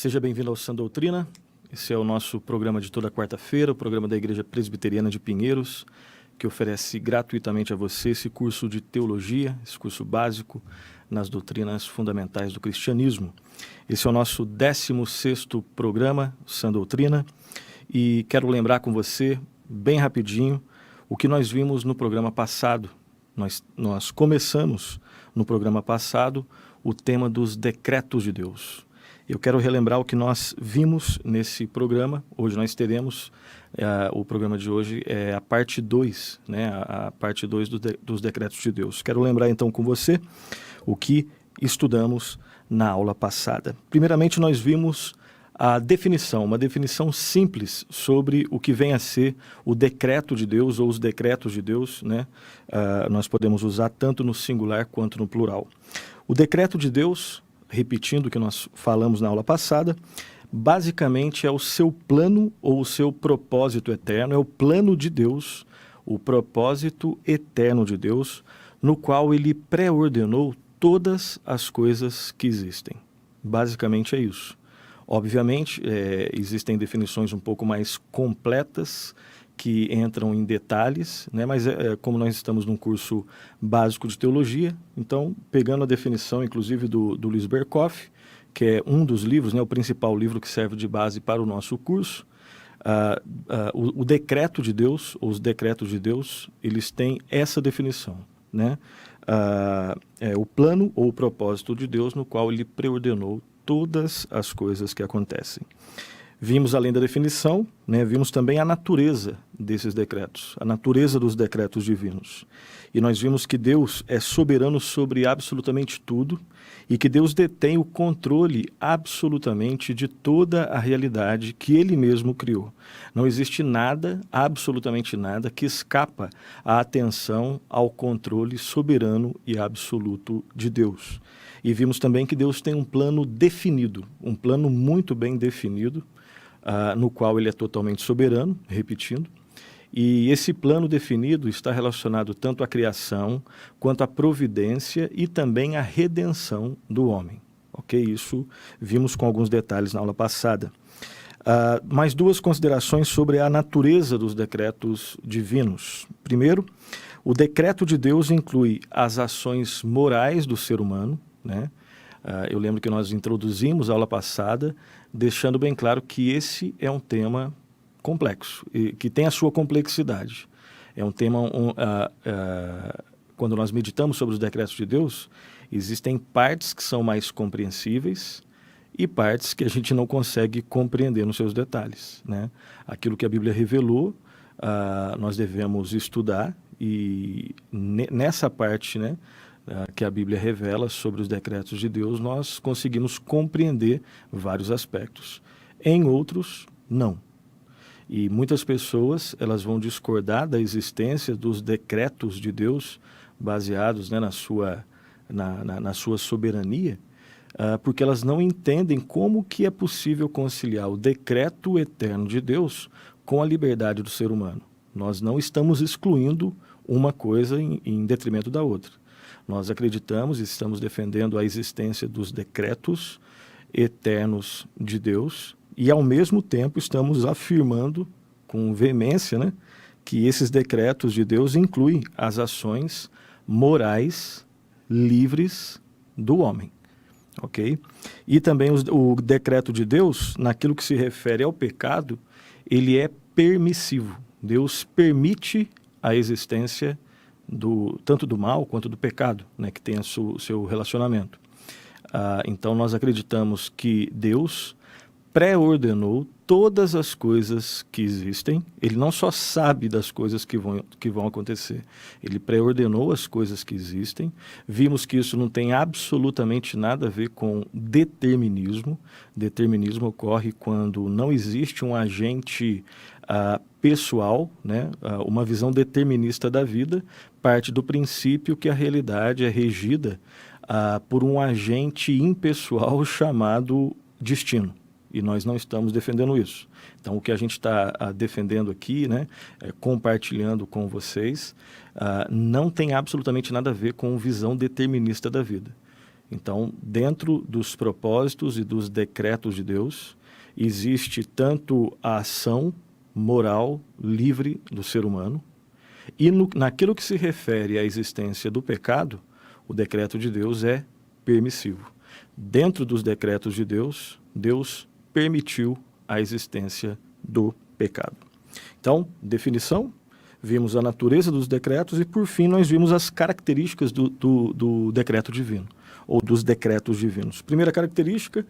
Seja bem-vindo ao Sã Doutrina. Esse é o nosso programa de toda quarta-feira, o programa da Igreja Presbiteriana de Pinheiros, que oferece gratuitamente a você esse curso de teologia, esse curso básico nas doutrinas fundamentais do cristianismo. Esse é o nosso 16º programa, Sã Doutrina, e quero lembrar com você, bem rapidinho, o que nós vimos no programa passado. Nós começamos no programa passado o tema dos decretos de Deus. Eu quero relembrar o que nós vimos nesse programa. Hoje nós teremos, o programa de hoje é a parte 2, né? A parte 2 dos decretos de Deus. Quero lembrar então com você o que estudamos na aula passada. Primeiramente nós vimos a definição, uma definição simples sobre o que vem a ser o decreto de Deus ou os decretos de Deus, né? Nós podemos usar tanto no singular quanto no plural. O decreto de Deus, repetindo o que nós falamos na aula passada, basicamente é o seu plano ou o seu propósito eterno, é o plano de Deus, o propósito eterno de Deus, no qual ele pré-ordenou todas as coisas que existem. Basicamente é isso. Obviamente, existem definições um pouco mais completas que entram em detalhes, né? Mas como nós estamos num curso básico de teologia, então, pegando a definição, inclusive, do Luiz Berkoff, que é um dos livros, né, o principal livro que serve de base para o nosso curso, o decreto de Deus, ou os decretos de Deus, eles têm essa definição, né? O plano ou o propósito de Deus, no qual ele preordenou todas as coisas que acontecem. Vimos, além da definição, né, vimos também a natureza desses decretos, a natureza dos decretos divinos. E nós vimos que Deus é soberano sobre absolutamente tudo e que Deus detém o controle absolutamente de toda a realidade que Ele mesmo criou. Não existe nada, absolutamente nada, que escapa à atenção, ao controle soberano e absoluto de Deus. E vimos também que Deus tem um plano definido, um plano muito bem definido, no qual ele é totalmente soberano, repetindo, e esse plano definido está relacionado tanto à criação, quanto à providência e também à redenção do homem. Ok? Isso vimos com alguns detalhes na aula passada. Mais duas considerações sobre a natureza dos decretos divinos. Primeiro, o decreto de Deus inclui as ações morais do ser humano, né? Eu lembro que nós introduzimos a aula passada, deixando bem claro que esse é um tema complexo, e que tem a sua complexidade. É um tema, quando nós meditamos sobre os decretos de Deus, existem partes que são mais compreensíveis e partes que a gente não consegue compreender nos seus detalhes, né? Aquilo que a Bíblia revelou, nós devemos estudar, e nessa parte, né, que a Bíblia revela sobre os decretos de Deus, nós conseguimos compreender vários aspectos. Em outros, não. E muitas pessoas, elas vão discordar da existência dos decretos de Deus, baseados, né, na sua soberania, porque elas não entendem como que é possível conciliar o decreto eterno de Deus com a liberdade do ser humano. Nós não estamos excluindo uma coisa em detrimento da outra. Nós acreditamos e estamos defendendo a existência dos decretos eternos de Deus e, ao mesmo tempo, estamos afirmando com veemência, né, que esses decretos de Deus incluem as ações morais livres do homem. Ok? E também o decreto de Deus, naquilo que se refere ao pecado, ele é permissivo. Deus permite a existência tanto do mal quanto do pecado, né, que tem o seu relacionamento. Então nós acreditamos que Deus pré-ordenou todas as coisas que existem. Ele não só sabe das coisas que vão acontecer, ele pré-ordenou as coisas que existem. Vimos que isso não tem absolutamente nada a ver com determinismo. Determinismo ocorre quando não existe um agente pessoal, né, uma visão determinista da vida, parte do princípio que a realidade é regida por um agente impessoal chamado destino. E nós não estamos defendendo isso. Então, o que a gente está defendendo aqui, né, compartilhando com vocês, não tem absolutamente nada a ver com visão determinista da vida. Então, dentro dos propósitos e dos decretos de Deus, existe tanto a ação moral livre do ser humano, e naquilo que se refere à existência do pecado, o decreto de Deus é permissivo. Dentro dos decretos de Deus, Deus permitiu a existência do pecado. Então, definição, vimos a natureza dos decretos e, por fim, nós vimos as características do decreto divino, ou dos decretos divinos. Primeira característica,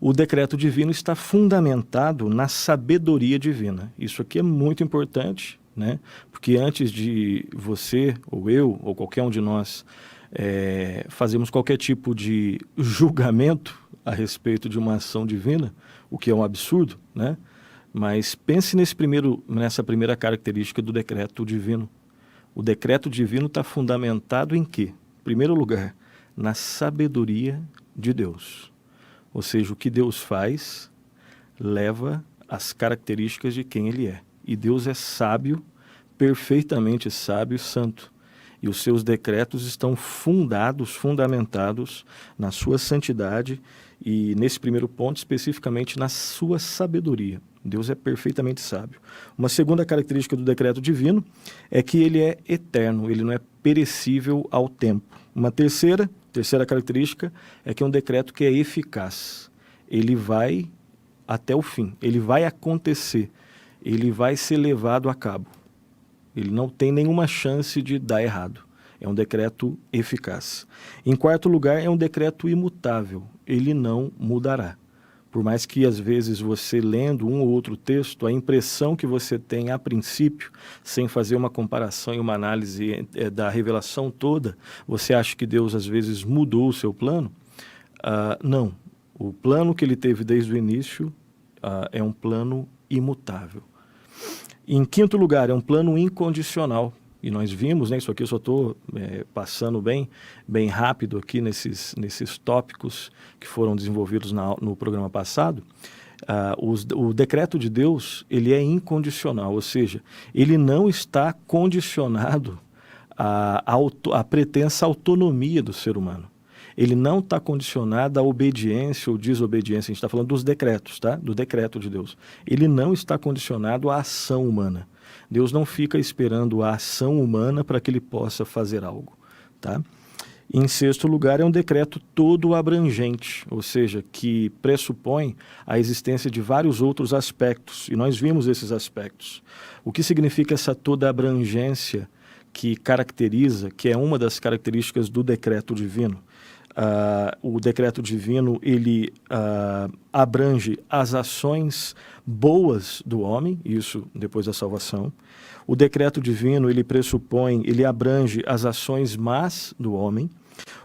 o decreto divino está fundamentado na sabedoria divina. Isso aqui é muito importante, né? Porque antes de você, ou eu, ou qualquer um de nós, fazermos qualquer tipo de julgamento a respeito de uma ação divina, o que é um absurdo, né? Mas pense nessa primeira característica do decreto divino. O decreto divino está fundamentado em quê? Em primeiro lugar, na sabedoria de Deus. Ou seja, o que Deus faz leva as características de quem Ele é. E Deus é sábio, perfeitamente sábio e santo. E os seus decretos estão fundamentados na sua santidade e, nesse primeiro ponto, especificamente na sua sabedoria. Deus é perfeitamente sábio. Uma segunda característica do decreto divino é que ele é eterno, ele não é perecível ao tempo. Uma terceira característica é que é um decreto que é eficaz. Ele vai até o fim, ele vai acontecer, ele vai ser levado a cabo. Ele não tem nenhuma chance de dar errado. É um decreto eficaz. Em quarto lugar, é um decreto imutável. Ele não mudará. Por mais que, às vezes, você lendo um ou outro texto, a impressão que você tem a princípio, sem fazer uma comparação e uma análise da revelação toda, você acha que Deus, às vezes, mudou o seu plano? Não. O plano que ele teve desde o início é um plano imutável. Em quinto lugar, é um plano incondicional. E nós vimos, né, isso aqui eu só estou passando bem rápido aqui nesses tópicos que foram desenvolvidos no programa passado. O decreto de Deus, ele é incondicional, ou seja, ele não está condicionado à pretensa autonomia do ser humano. Ele não está condicionado à obediência ou desobediência. A gente está falando dos decretos, tá? Do decreto de Deus. Ele não está condicionado à ação humana. Deus não fica esperando a ação humana para que ele possa fazer algo, tá? Em sexto lugar, é um decreto todo abrangente, ou seja, que pressupõe a existência de vários outros aspectos, e nós vimos esses aspectos. O que significa essa toda abrangência que caracteriza, que é uma das características do decreto divino? O decreto divino, ele abrange as ações boas do homem, isso depois da salvação. O decreto divino, ele abrange as ações más do homem.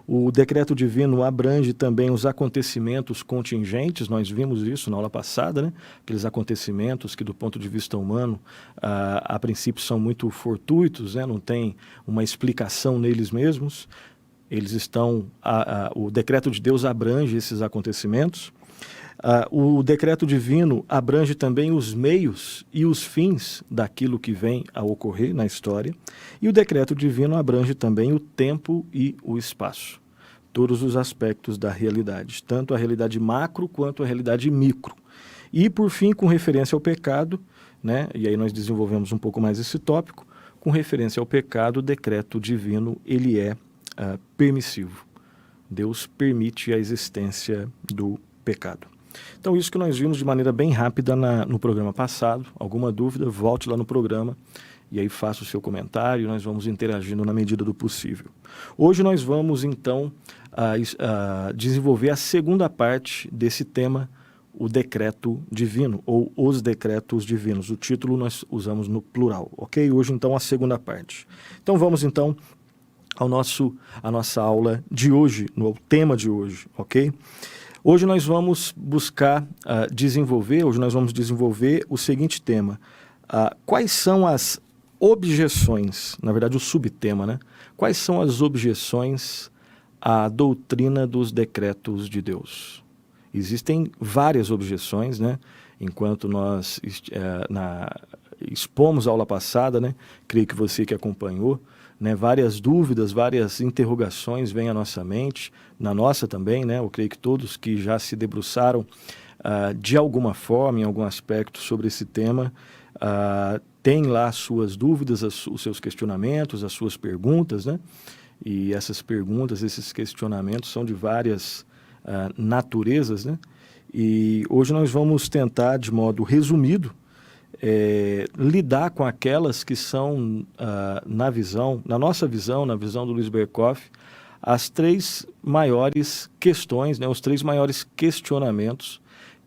O decreto divino abrange também os acontecimentos contingentes, nós vimos isso na aula passada, né? Aqueles acontecimentos que, do ponto de vista humano, a princípio são muito fortuitos, né? Não tem uma explicação neles mesmos. Eles estão, o decreto de Deus abrange esses acontecimentos. O decreto divino abrange também os meios e os fins daquilo que vem a ocorrer na história. E o decreto divino abrange também o tempo e o espaço. Todos os aspectos da realidade, tanto a realidade macro quanto a realidade micro. E, por fim, com referência ao pecado, né, e aí nós desenvolvemos um pouco mais esse tópico, com referência ao pecado, o decreto divino, ele é permissivo. Deus permite a existência do pecado. Então, isso que nós vimos de maneira bem rápida no programa passado. Alguma dúvida, volte lá no programa e aí faça o seu comentário, nós vamos interagindo na medida do possível. Hoje nós vamos, então, desenvolver a segunda parte desse tema, o decreto divino, ou os decretos divinos. O título nós usamos no plural, ok? Hoje, então, a segunda parte. Então, vamos, então, a nossa aula de hoje, no tema de hoje, ok? Hoje nós vamos buscar desenvolver o seguinte tema. Quais são as objeções, na verdade o subtema, né? Quais são as objeções à doutrina dos decretos de Deus? Existem várias objeções, né? Enquanto nós expomos a aula passada, né? Creio que você que acompanhou, né? Várias dúvidas, várias interrogações vêm à nossa mente, na nossa também, né? Eu creio que todos que já se debruçaram de alguma forma, em algum aspecto sobre esse tema, têm lá as suas dúvidas, os seus questionamentos, as suas perguntas, né? E essas perguntas, esses questionamentos são de várias naturezas, né? E hoje nós vamos tentar, de modo resumido, lidar com aquelas que são, na nossa visão, na visão do Luiz Berkoff, as três maiores questões, né? Os três maiores questionamentos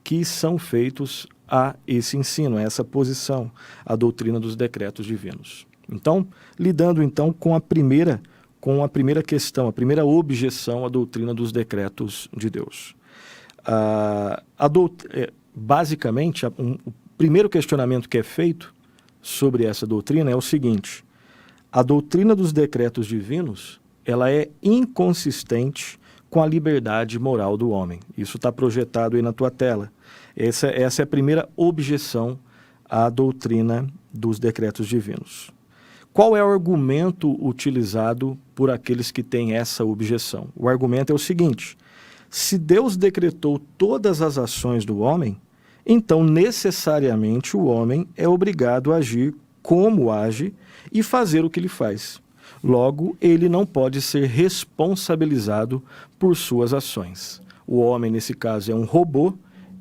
que são feitos a esse ensino, a essa posição, a doutrina dos decretos divinos. Então, lidando então com a primeira questão, a primeira objeção à doutrina dos decretos de Deus. Basicamente, o primeiro questionamento que é feito sobre essa doutrina é o seguinte: a doutrina dos decretos divinos, ela é inconsistente com a liberdade moral do homem. Isso está projetado aí na tua tela. Essa é a primeira objeção à doutrina dos decretos divinos. Qual é o argumento utilizado por aqueles que têm essa objeção? O argumento é o seguinte: se Deus decretou todas as ações do homem, então necessariamente o homem é obrigado a agir como age e fazer o que ele faz. Logo, ele não pode ser responsabilizado por suas ações. O homem, nesse caso, é um robô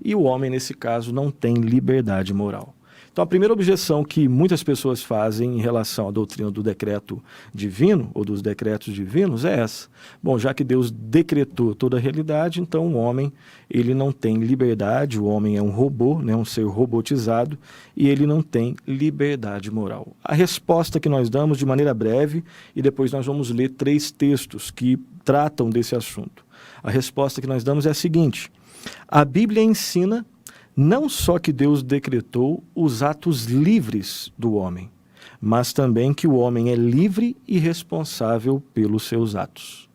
e o homem, nesse caso, não tem liberdade moral. Então, a primeira objeção que muitas pessoas fazem em relação à doutrina do decreto divino, ou dos decretos divinos, é essa. Bom, já que Deus decretou toda a realidade, então o homem, ele não tem liberdade, o homem é um robô, né, um ser robotizado, e ele não tem liberdade moral. A resposta que nós damos de maneira breve, e depois nós vamos ler 3 textos que tratam desse assunto. A resposta que nós damos é a seguinte: a Bíblia ensina não só que Deus decretou os atos livres do homem, mas também que o homem é livre e responsável pelos seus atos.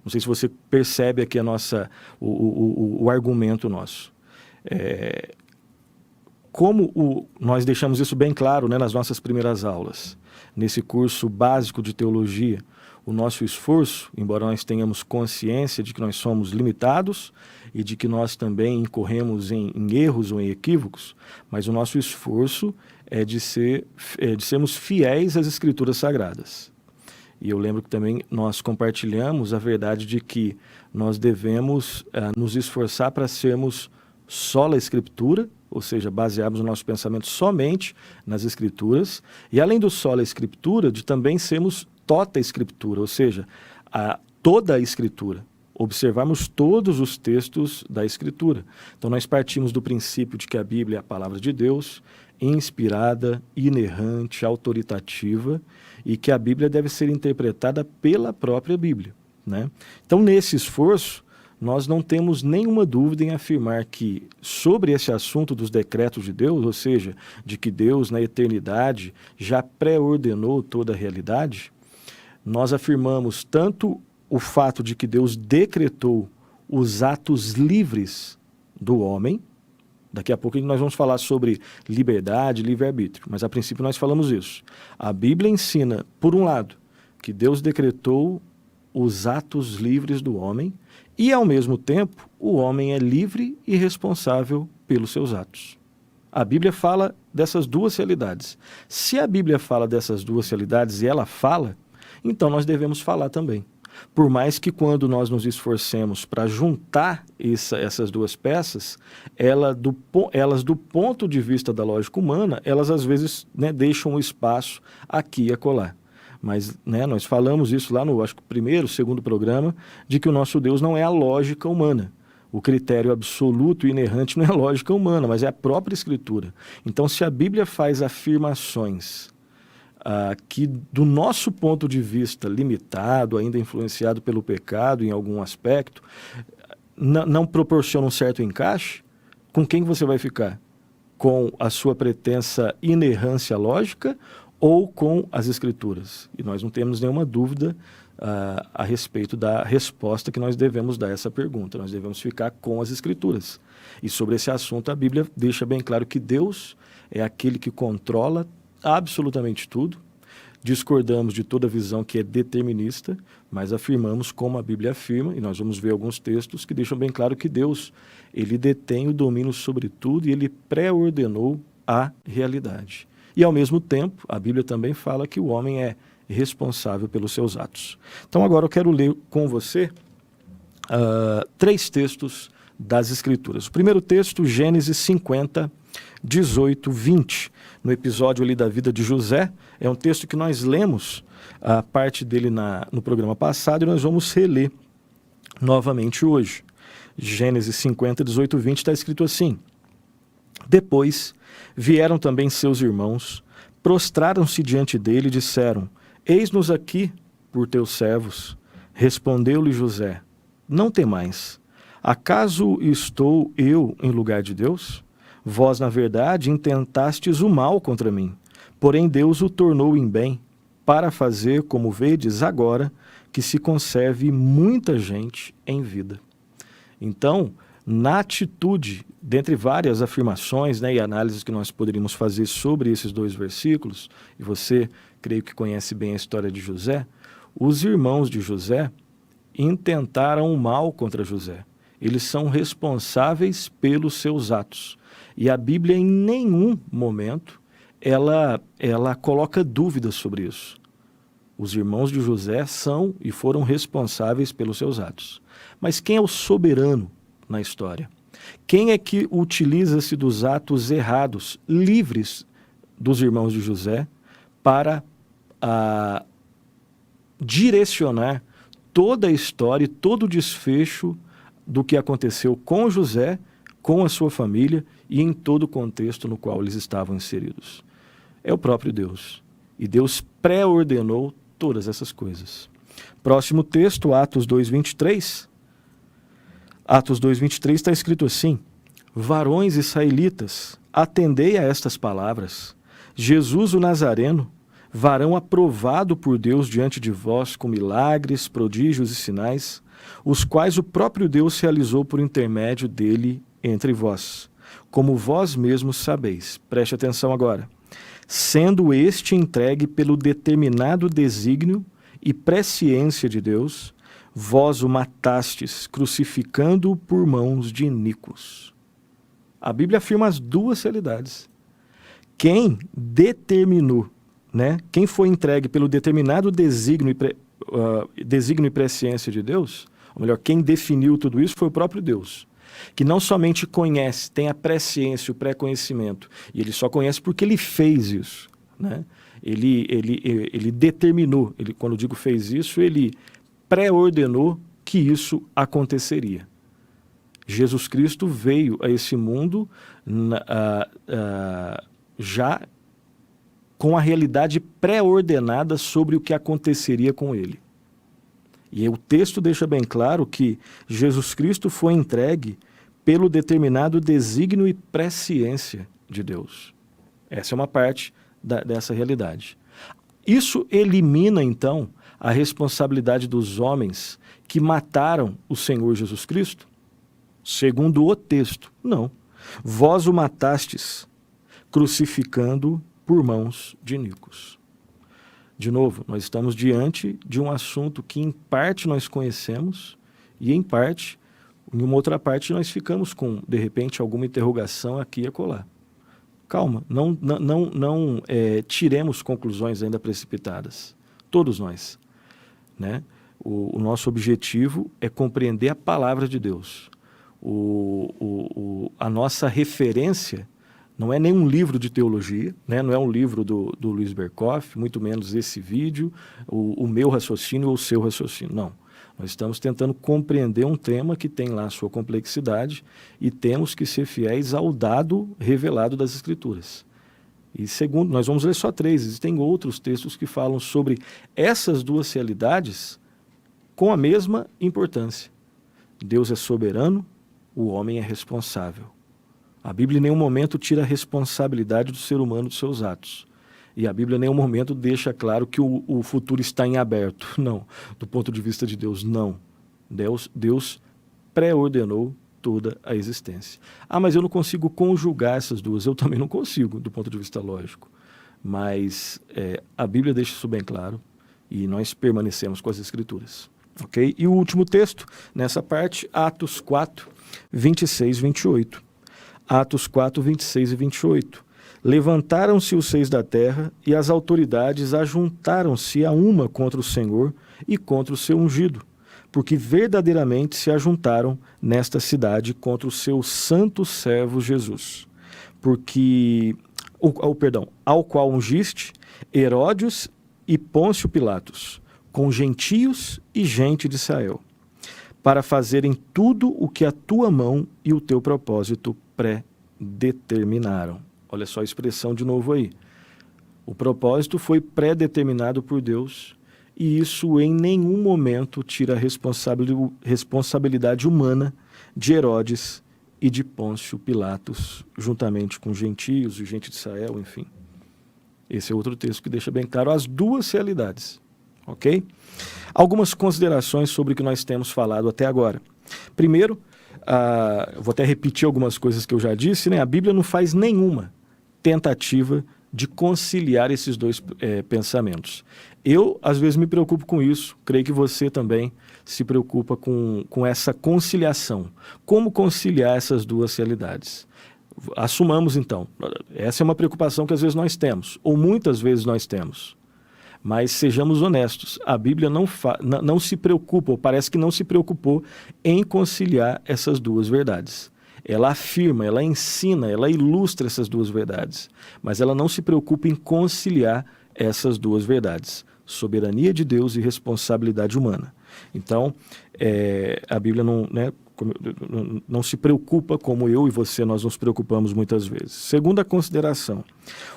Não sei se você percebe aqui o argumento nosso. Nós deixamos isso bem claro, né, nas nossas primeiras aulas. Nesse curso básico de teologia, o nosso esforço, embora nós tenhamos consciência de que nós somos limitados e de que nós também incorremos em erros ou em equívocos, mas o nosso esforço é de sermos fiéis às Escrituras Sagradas. E eu lembro que também nós compartilhamos a verdade de que nós devemos nos esforçar para sermos sola Escritura, ou seja, basearmos o nosso pensamento somente nas Escrituras, e além do sola Escritura, de também sermos tota Escritura, ou seja, toda a Escritura, observarmos todos os textos da Escritura. Então nós partimos do princípio de que a Bíblia é a palavra de Deus, inspirada, inerrante, autoritativa, e que a Bíblia deve ser interpretada pela própria Bíblia, né? Então, nesse esforço, nós não temos nenhuma dúvida em afirmar que, sobre esse assunto dos decretos de Deus, ou seja, de que Deus, na eternidade, já pré-ordenou toda a realidade, nós afirmamos tanto o fato de que Deus decretou os atos livres do homem. Daqui a pouco nós vamos falar sobre liberdade, livre-arbítrio, mas a princípio nós falamos isso. A Bíblia ensina, por um lado, que Deus decretou os atos livres do homem e, ao mesmo tempo, o homem é livre e responsável pelos seus atos. A Bíblia fala dessas duas realidades. Se a Bíblia fala dessas duas realidades e ela fala, então nós devemos falar também. Por mais que quando nós nos esforcemos para juntar essas duas peças, elas do ponto de vista da lógica humana, elas às vezes, né, deixam um espaço aqui e acolá. Mas, né, nós falamos isso lá no, acho que primeiro, segundo programa, de que o nosso Deus não é a lógica humana. O critério absoluto e inerrante não é a lógica humana, mas é a própria Escritura. Então, se a Bíblia faz afirmações que, do nosso ponto de vista limitado, ainda influenciado pelo pecado em algum aspecto, não proporciona um certo encaixe, com quem você vai ficar? Com a sua pretensa inerrância lógica ou com as Escrituras? E nós não temos nenhuma dúvida a respeito da resposta que nós devemos dar a essa pergunta. Nós devemos ficar com as Escrituras. E sobre esse assunto, a Bíblia deixa bem claro que Deus é aquele que controla absolutamente tudo, discordamos de toda visão que é determinista, mas afirmamos como a Bíblia afirma, e nós vamos ver alguns textos que deixam bem claro que Deus, ele detém o domínio sobre tudo e ele pré-ordenou a realidade. E ao mesmo tempo, a Bíblia também fala que o homem é responsável pelos seus atos. Então agora eu quero ler com você 3 textos das Escrituras. O primeiro texto, Gênesis 50, 18, 20. No episódio ali da vida de José, é um texto que nós lemos a parte dele no programa passado e nós vamos reler novamente hoje. Gênesis 50, 18, 20 está escrito assim: Depois vieram também seus irmãos, prostraram-se diante dele e disseram: Eis-nos aqui por teus servos. Respondeu-lhe José: Não temais. Acaso estou eu em lugar de Deus? Vós, na verdade, intentastes o mal contra mim, porém Deus o tornou em bem, para fazer, como vedes agora, que se conserve muita gente em vida. Então, na atitude, dentre várias afirmações, né, e análises que nós poderíamos fazer sobre esses 2 versículos, e você, creio que conhece bem a história de José, os irmãos de José intentaram o mal contra José. Eles são responsáveis pelos seus atos. E a Bíblia, em nenhum momento, ela coloca dúvidas sobre isso. Os irmãos de José são e foram responsáveis pelos seus atos. Mas quem é o soberano na história? Quem é que utiliza-se dos atos errados, livres dos irmãos de José, para direcionar toda a história e todo o desfecho do que aconteceu com José, com a sua família e em todo o contexto no qual eles estavam inseridos? É o próprio Deus. E Deus pré-ordenou todas essas coisas. Próximo texto, Atos 2:23. Atos 2:23 está escrito assim: Varões israelitas, atendei a estas palavras. Jesus o Nazareno, varão aprovado por Deus diante de vós com milagres, prodígios e sinais, os quais o próprio Deus realizou por intermédio dele entre vós, como vós mesmos sabeis. Preste atenção agora. Sendo este entregue pelo determinado desígnio e presciência de Deus, vós o matastes, crucificando-o por mãos de iníquos. A Bíblia afirma as 2 realidades. Quem determinou, né? Quem foi entregue pelo determinado desígnio e presciência de Deus, ou melhor, quem definiu tudo isso foi o próprio Deus, que não somente conhece, tem a presciência, o pré-conhecimento, e ele só conhece porque ele fez isso, né? Ele determinou, quando eu digo fez isso, ele pré-ordenou que isso aconteceria. Jesus Cristo veio a esse mundo já com a realidade pré-ordenada sobre o que aconteceria com ele. E o texto deixa bem claro que Jesus Cristo foi entregue pelo determinado desígnio e presciência de Deus. Essa é uma parte dessa realidade. Isso elimina, então, a responsabilidade dos homens que mataram o Senhor Jesus Cristo? Segundo o texto, não. Vós o matastes, crucificando por mãos de iníquos. De novo, nós estamos diante de um assunto que em parte nós conhecemos e em parte, em uma outra parte, nós ficamos com, de repente, alguma interrogação aqui e acolá. Calma, não tiremos conclusões ainda precipitadas. Todos nós, né? O nosso objetivo é compreender a palavra de Deus. A nossa referência não é nenhum livro de teologia, né? Não é um livro do Luiz Berkoff, muito menos esse vídeo, o meu raciocínio ou o seu raciocínio. Não. Nós estamos tentando compreender um tema que tem lá a sua complexidade e temos que ser fiéis ao dado revelado das Escrituras. E segundo, nós vamos ler só 3, existem outros textos que falam sobre essas 2 realidades com a mesma importância. Deus é soberano, o homem é responsável. A Bíblia em nenhum momento tira a responsabilidade do ser humano dos seus atos. E a Bíblia em nenhum momento deixa claro que o futuro está em aberto. Não. Do ponto de vista de Deus, não. Deus pré-ordenou toda a existência. Ah, mas eu não consigo conjugar essas 2. Eu também não consigo, do ponto de vista lógico. mas a Bíblia deixa isso bem claro e nós permanecemos com as Escrituras. Okay? E o último texto, nessa parte, Atos 4, 26 e 28. Atos 4, 26 e 28. Levantaram-se os seis da terra e as autoridades ajuntaram-se a uma contra o Senhor e contra o seu ungido, porque verdadeiramente se ajuntaram nesta cidade contra o seu santo servo Jesus. Ao qual ungiste Herodes e Pôncio Pilatos, com gentios e gente de Israel, para fazerem tudo o que a tua mão e o teu propósito predeterminaram. Olha só a expressão de novo aí. O propósito foi predeterminado por Deus e isso em nenhum momento tira a responsabilidade humana de Herodes e de Pôncio Pilatos, juntamente com gentios e gente de Israel, enfim. Esse é outro texto que deixa bem claro as duas realidades. Ok? Algumas considerações sobre o que nós temos falado até agora. Primeiro, vou até repetir algumas coisas que eu já disse, né? A Bíblia não faz nenhuma tentativa de conciliar esses dois pensamentos. Eu, às vezes, me preocupo com isso, creio que você também se preocupa com essa conciliação. Como conciliar essas duas realidades? Assumamos, então, essa é uma preocupação que às vezes nós temos, ou muitas vezes nós temos. Mas sejamos honestos, a Bíblia não se preocupa, ou parece que não se preocupou em conciliar essas duas verdades. Ela afirma, ela ensina, ela ilustra essas duas verdades, mas ela não se preocupa em conciliar essas duas verdades, soberania de Deus e responsabilidade humana. Então, a Bíblia não se preocupa como eu e você nós nos preocupamos muitas vezes. Segunda consideração,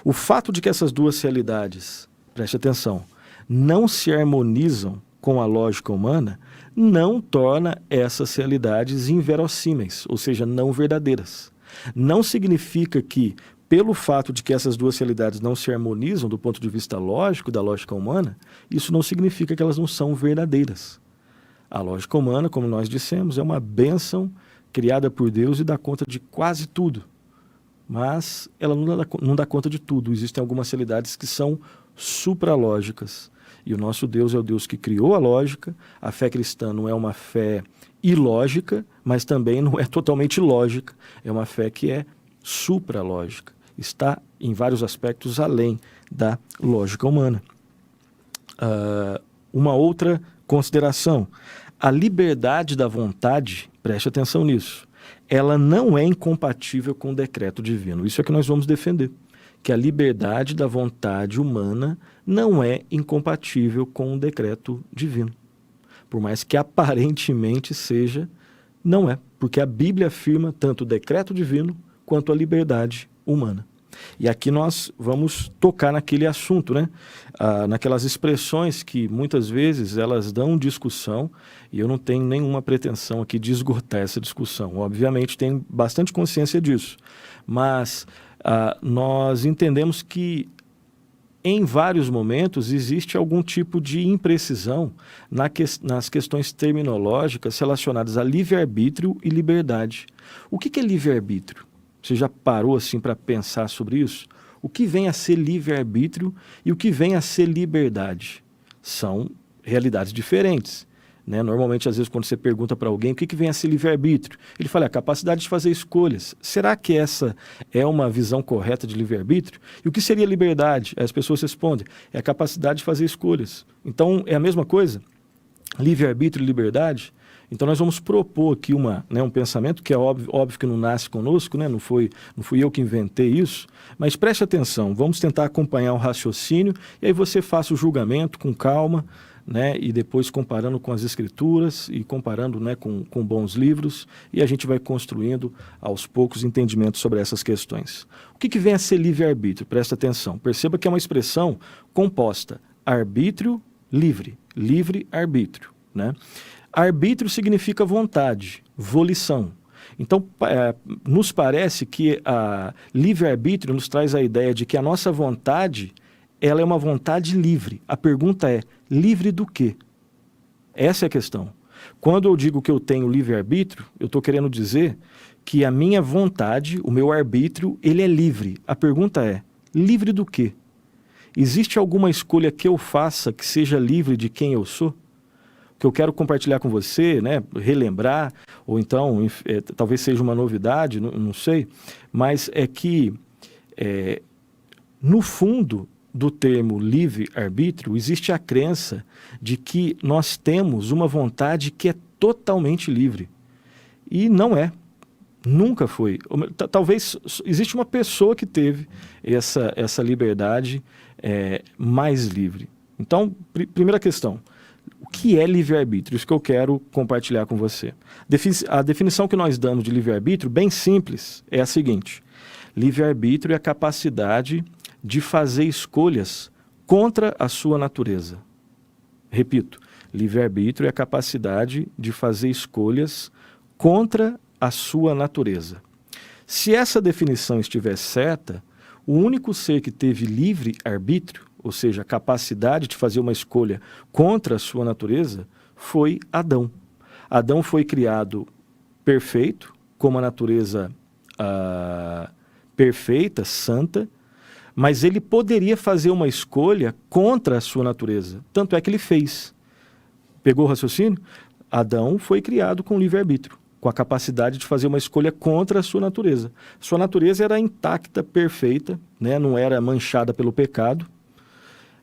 o fato de que essas duas realidades, preste atenção, não se harmonizam com a lógica humana, não torna essas realidades inverossímeis, ou seja, não verdadeiras. Não significa que, pelo fato de que essas duas realidades não se harmonizam do ponto de vista lógico, da lógica humana, isso não significa que elas não são verdadeiras. A lógica humana, como nós dissemos, é uma bênção criada por Deus e dá conta de quase tudo. Mas ela não dá conta de tudo. Existem algumas realidades que são supralógicas. E o nosso Deus é o Deus que criou a lógica. A fé cristã não é uma fé ilógica, mas também não é totalmente lógica. É uma fé que é supralógica. Está, em vários aspectos, além da lógica humana. Uma outra consideração. A liberdade da vontade, preste atenção nisso, ela não é incompatível com o decreto divino. Isso é que nós vamos defender. Que a liberdade da vontade humana não é incompatível com o decreto divino. Por mais que aparentemente seja, não é. Porque a Bíblia afirma tanto o decreto divino quanto a liberdade humana. E aqui nós vamos tocar naquele assunto, né? Naquelas expressões que muitas vezes elas dão discussão e eu não tenho nenhuma pretensão aqui de esgotar essa discussão. Obviamente tenho bastante consciência disso, mas nós entendemos que em vários momentos existe algum tipo de imprecisão nas questões terminológicas relacionadas a livre-arbítrio e liberdade. O que é livre-arbítrio? Você já parou assim para pensar sobre isso? O que vem a ser livre-arbítrio e o que vem a ser liberdade? São realidades diferentes. Né? Normalmente, às vezes, quando você pergunta para alguém o que vem a ser livre-arbítrio, ele fala a capacidade de fazer escolhas. Será que essa é uma visão correta de livre-arbítrio? E o que seria liberdade? As pessoas respondem, é a capacidade de fazer escolhas. Então, é a mesma coisa? Livre-arbítrio e liberdade? Então nós vamos propor aqui um pensamento que é óbvio que não nasce conosco, né? Não fui eu que inventei isso, mas preste atenção, vamos tentar acompanhar o raciocínio e aí você faça o julgamento com calma, né? E depois comparando com as escrituras e comparando, né, com bons livros e a gente vai construindo aos poucos entendimentos sobre essas questões. O que vem a ser livre-arbítrio? Presta atenção, perceba que é uma expressão composta, arbítrio, livre, livre-arbítrio, né? Arbítrio significa vontade, volição. Então, nos parece que a livre-arbítrio nos traz a ideia de que a nossa vontade, ela é uma vontade livre. A pergunta é, livre do quê? Essa é a questão. Quando eu digo que eu tenho livre-arbítrio, eu estou querendo dizer que a minha vontade, o meu arbítrio, ele é livre. A pergunta é, livre do quê? Existe alguma escolha que eu faça que seja livre de quem eu sou? Que eu quero compartilhar com você, né, relembrar, ou então, talvez seja uma novidade, não sei, mas é que, no fundo do termo livre-arbítrio, existe a crença de que nós temos uma vontade que é totalmente livre. E não é. Nunca foi. Talvez existe uma pessoa que teve essa liberdade mais livre. Então, primeira questão. O que é livre-arbítrio? Isso que eu quero compartilhar com você. A definição que nós damos de livre-arbítrio, bem simples, é a seguinte. Livre-arbítrio é a capacidade de fazer escolhas contra a sua natureza. Repito, livre-arbítrio é a capacidade de fazer escolhas contra a sua natureza. Se essa definição estiver certa, o único ser que teve livre-arbítrio, ou seja, a capacidade de fazer uma escolha contra a sua natureza, foi Adão. Adão foi criado perfeito, com uma natureza perfeita, santa, mas ele poderia fazer uma escolha contra a sua natureza. Tanto é que ele fez. Pegou o raciocínio? Adão foi criado com livre-arbítrio, com a capacidade de fazer uma escolha contra a sua natureza. Sua natureza era intacta, perfeita, né? Não era manchada pelo pecado,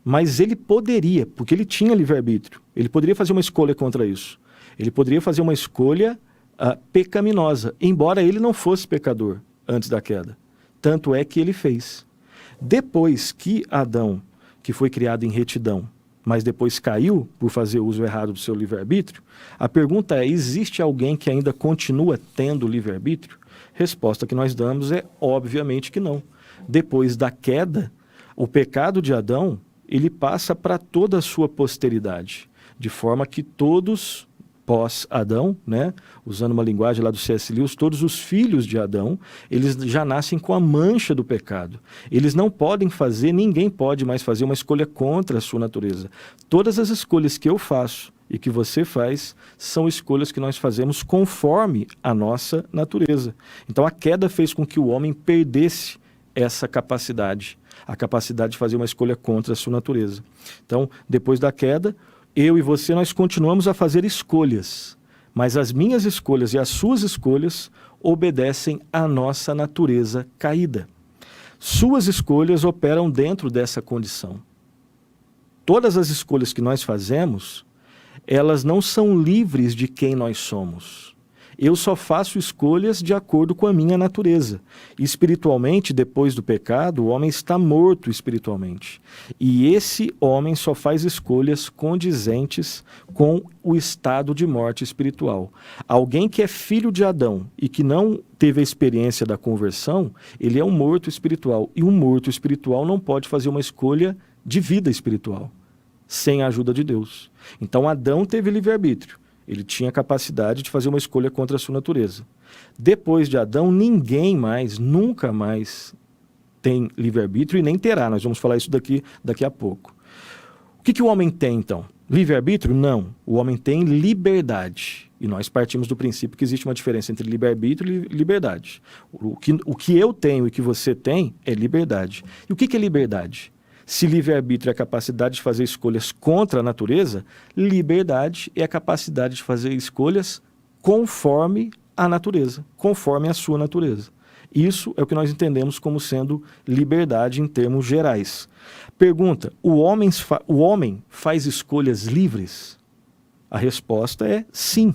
mas ele poderia, porque ele tinha livre-arbítrio, ele poderia fazer uma escolha contra isso. Ele poderia fazer uma escolha pecaminosa, embora ele não fosse pecador antes da queda. Tanto é que ele fez. Depois que Adão, que foi criado em retidão, mas depois caiu por fazer uso errado do seu livre-arbítrio, a pergunta é, existe alguém que ainda continua tendo livre-arbítrio? Resposta que nós damos é obviamente que não. Depois da queda, o pecado de Adão, ele passa para toda a sua posteridade, de forma que todos pós-Adão, né, usando uma linguagem lá do C.S. Lewis, todos os filhos de Adão, eles já nascem com a mancha do pecado. Eles não podem fazer, ninguém pode mais fazer uma escolha contra a sua natureza. Todas as escolhas que eu faço e que você faz são escolhas que nós fazemos conforme a nossa natureza. Então a queda fez com que o homem perdesse essa capacidade, a capacidade de fazer uma escolha contra a sua natureza. Então, depois da queda, eu e você, nós continuamos a fazer escolhas, mas as minhas escolhas e as suas escolhas obedecem à nossa natureza caída. Suas escolhas operam dentro dessa condição. Todas as escolhas que nós fazemos, elas não são livres de quem nós somos. Eu só faço escolhas de acordo com a minha natureza. Espiritualmente, depois do pecado, o homem está morto espiritualmente. E esse homem só faz escolhas condizentes com o estado de morte espiritual. Alguém que é filho de Adão e que não teve a experiência da conversão, ele é um morto espiritual. E um morto espiritual não pode fazer uma escolha de vida espiritual, sem a ajuda de Deus. Então Adão teve livre-arbítrio. Ele tinha a capacidade de fazer uma escolha contra a sua natureza. Depois de Adão, ninguém mais, nunca mais tem livre-arbítrio e nem terá. Nós vamos falar isso daqui a pouco. O que o homem tem, então? Livre-arbítrio? Não. O homem tem liberdade. E nós partimos do princípio que existe uma diferença entre livre-arbítrio e liberdade. O que eu tenho e o que você tem é liberdade. E o que é liberdade? Se livre-arbítrio é a capacidade de fazer escolhas contra a natureza, liberdade é a capacidade de fazer escolhas conforme a natureza, conforme a sua natureza. Isso é o que nós entendemos como sendo liberdade em termos gerais. Pergunta, o homem faz escolhas livres? A resposta é sim.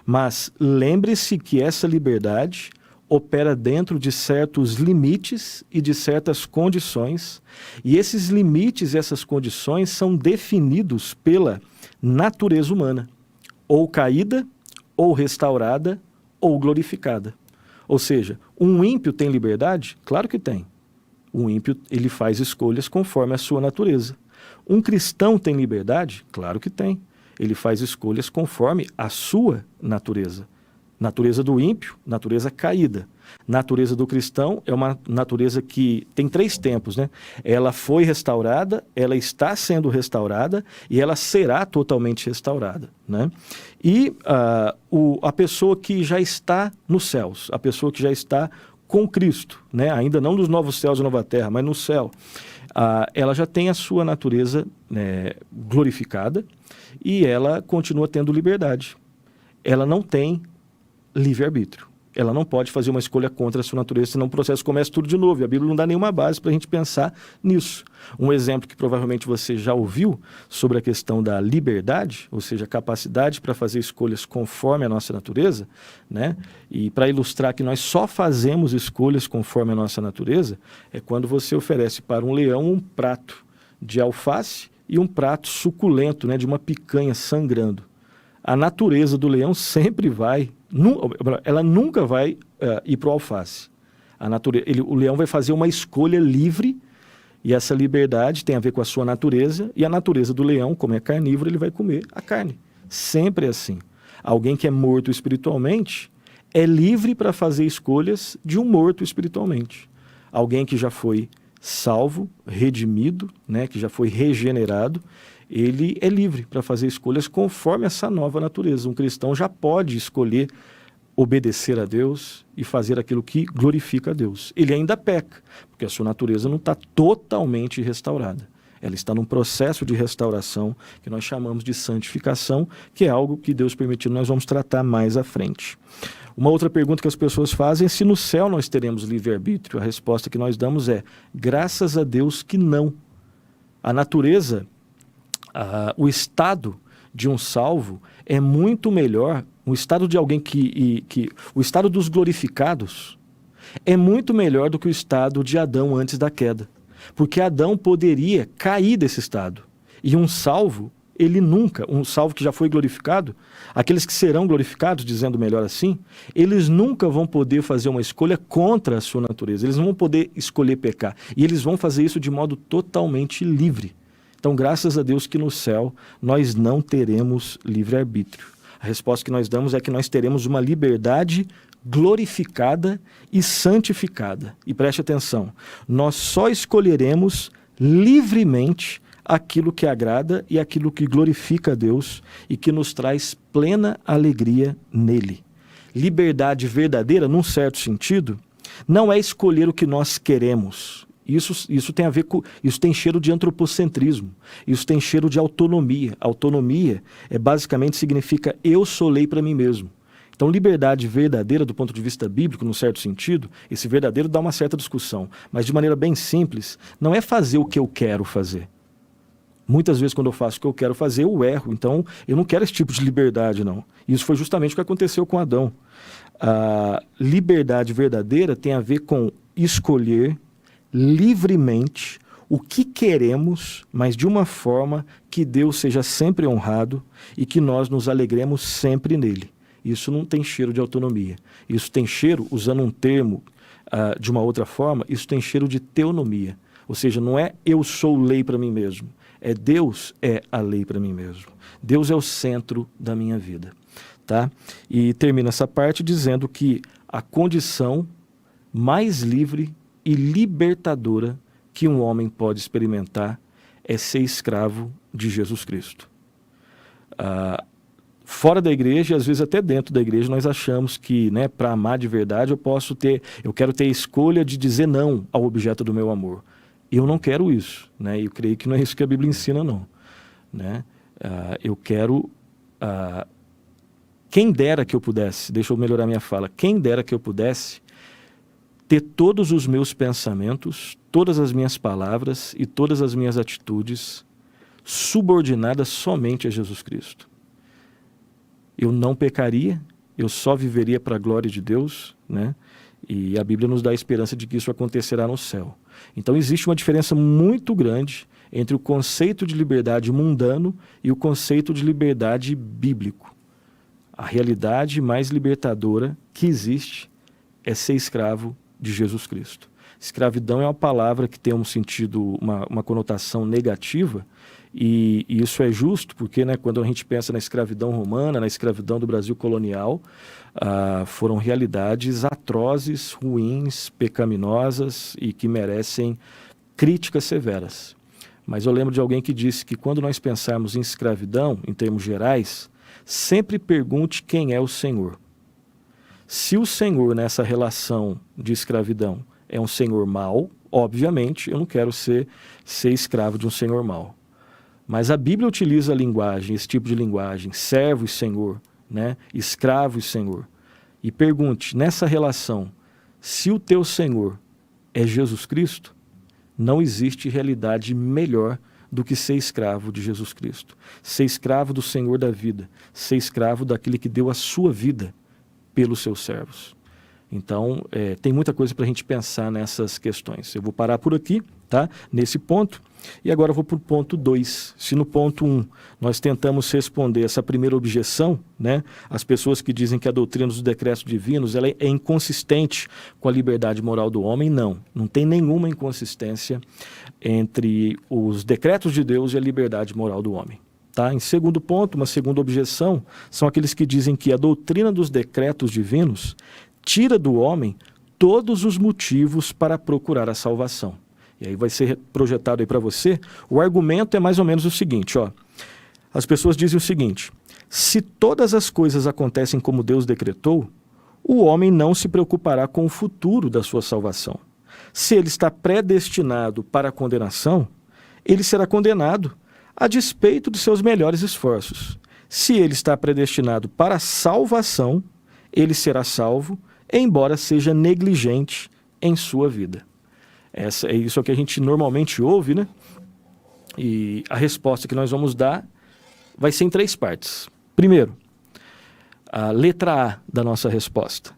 Mas lembre-se que essa liberdade opera dentro de certos limites e de certas condições, e esses limites e essas condições são definidos pela natureza humana, ou caída, ou restaurada, ou glorificada. Ou seja, um ímpio tem liberdade? Claro que tem. Um ímpio, ele faz escolhas conforme a sua natureza. Um cristão tem liberdade? Claro que tem. Ele faz escolhas conforme a sua natureza. Natureza do ímpio, natureza caída. Natureza do cristão é uma natureza que tem 3 tempos, né? Ela foi restaurada, ela está sendo restaurada e ela será totalmente restaurada, né? E a pessoa que já está nos céus, a pessoa que já está com Cristo, né? Ainda não nos novos céus e nova terra, mas no céu. ela já tem a sua natureza, né, glorificada, e ela continua tendo liberdade. Ela não tem livre-arbítrio. Ela não pode fazer uma escolha contra a sua natureza, senão o processo começa tudo de novo. E a Bíblia não dá nenhuma base para a gente pensar nisso. Um exemplo que provavelmente você já ouviu sobre a questão da liberdade, ou seja, a capacidade para fazer escolhas conforme a nossa natureza, né? E para ilustrar que nós só fazemos escolhas conforme a nossa natureza, é quando você oferece para um leão um prato de alface e um prato suculento, né, de uma picanha sangrando. A natureza do leão sempre vai, ela nunca vai ir para o alface. O leão vai fazer uma escolha livre, e essa liberdade tem a ver com a sua natureza, e a natureza do leão, como é carnívoro, ele vai comer a carne. Sempre é assim. Alguém que é morto espiritualmente é livre para fazer escolhas de um morto espiritualmente. Alguém que já foi salvo, redimido, né, que já foi regenerado, ele é livre para fazer escolhas conforme essa nova natureza. Um cristão já pode escolher obedecer a Deus e fazer aquilo que glorifica a Deus. Ele ainda peca, porque a sua natureza não está totalmente restaurada. Ela está num processo de restauração que nós chamamos de santificação, que é algo que Deus permitindo nós vamos tratar mais à frente. Uma outra pergunta que as pessoas fazem é se no céu nós teremos livre-arbítrio. A resposta que nós damos é, graças a Deus que não. A natureza, o estado de um salvo é muito melhor, o estado de alguém o estado dos glorificados é muito melhor do que o estado de Adão antes da queda. Porque Adão poderia cair desse estado. E um salvo, um salvo que já foi glorificado, aqueles que serão glorificados, dizendo melhor assim, eles nunca vão poder fazer uma escolha contra a sua natureza. Eles não vão poder escolher pecar. E eles vão fazer isso de modo totalmente livre. Então, graças a Deus que no céu nós não teremos livre-arbítrio. A resposta que nós damos é que nós teremos uma liberdade glorificada e santificada. E preste atenção, nós só escolheremos livremente aquilo que agrada e aquilo que glorifica a Deus e que nos traz plena alegria nele. Liberdade verdadeira, num certo sentido, não é escolher o que nós queremos. Isso tem a ver com, isso tem cheiro de antropocentrismo, isso tem cheiro de autonomia. Autonomia basicamente significa eu sou lei para mim mesmo. Então, liberdade verdadeira do ponto de vista bíblico, num certo sentido, esse verdadeiro dá uma certa discussão, mas de maneira bem simples, não é fazer o que eu quero fazer. Muitas vezes quando eu faço o que eu quero fazer, eu erro. Então, eu não quero esse tipo de liberdade, não. Isso foi justamente o que aconteceu com Adão. A liberdade verdadeira tem a ver com escolher livremente o que queremos, mas de uma forma que Deus seja sempre honrado e que nós nos alegremos sempre nele. Isso não tem cheiro de autonomia. Isso tem cheiro, usando um termo de uma outra forma, isso tem cheiro de teonomia. Ou seja, não é eu sou lei para mim mesmo, é Deus é a lei para mim mesmo. Deus é o centro da minha vida. Tá? E termina essa parte dizendo que a condição mais livre e libertadora que um homem pode experimentar é ser escravo de Jesus Cristo. Fora da igreja, às vezes até dentro da igreja, nós achamos que, né, para amar de verdade eu quero ter a escolha de dizer não ao objeto do meu amor. Eu não quero isso, né? Eu creio que não é isso que a Bíblia ensina, não. Né? Eu quero... quem dera que eu pudesse, deixa eu melhorar minha fala, quem dera que eu pudesse ter todos os meus pensamentos, todas as minhas palavras e todas as minhas atitudes subordinadas somente a Jesus Cristo. Eu não pecaria, eu só viveria para a glória de Deus, né? E a Bíblia nos dá a esperança de que isso acontecerá no céu. Então existe uma diferença muito grande entre o conceito de liberdade mundano e o conceito de liberdade bíblico. A realidade mais libertadora que existe é ser escravo de Jesus Cristo. Escravidão é uma palavra que tem um sentido, uma conotação negativa, e isso é justo porque, né, quando a gente pensa na escravidão romana, na escravidão do Brasil colonial, foram realidades atrozes, ruins, pecaminosas e que merecem críticas severas. Mas eu lembro de alguém que disse que quando nós pensarmos em escravidão, em termos gerais, sempre pergunte quem é o Senhor. Se o Senhor nessa relação de escravidão é um Senhor mau, Obviamente, eu não quero ser escravo de um senhor mau. Mas a Bíblia utiliza a linguagem, esse tipo de linguagem, servo e senhor, né? Escravo e senhor. E pergunte, nessa relação, se o teu senhor é Jesus Cristo, não existe realidade melhor do que ser escravo de Jesus Cristo. Ser escravo do Senhor da vida. Ser escravo daquele que deu a sua vida pelos seus servos. Então, tem muita coisa para a gente pensar nessas questões. Eu vou parar por aqui, tá? Nesse ponto. E agora eu vou para o ponto 2. Se no ponto 1 nós tentamos responder essa primeira objeção, né? As pessoas que dizem que a doutrina dos decretos divinos ela é inconsistente com a liberdade moral do homem, não tem nenhuma inconsistência entre os decretos de Deus e a liberdade moral do homem. Tá? Em segundo ponto, uma segunda objeção, são aqueles que dizem que a doutrina dos decretos divinos tira do homem todos os motivos para procurar a salvação. E aí vai ser projetado aí para você. O argumento é mais ou menos o seguinte, ó. As pessoas dizem o seguinte: se todas as coisas acontecem como Deus decretou, o homem não se preocupará com o futuro da sua salvação. Se ele está predestinado para a condenação, ele será condenado a despeito de seus melhores esforços. Se ele está predestinado para a salvação, ele será salvo, embora seja negligente em sua vida. É isso que a gente normalmente ouve, né? E a resposta que nós vamos dar vai ser em 3 partes. Primeiro, a letra A da nossa resposta.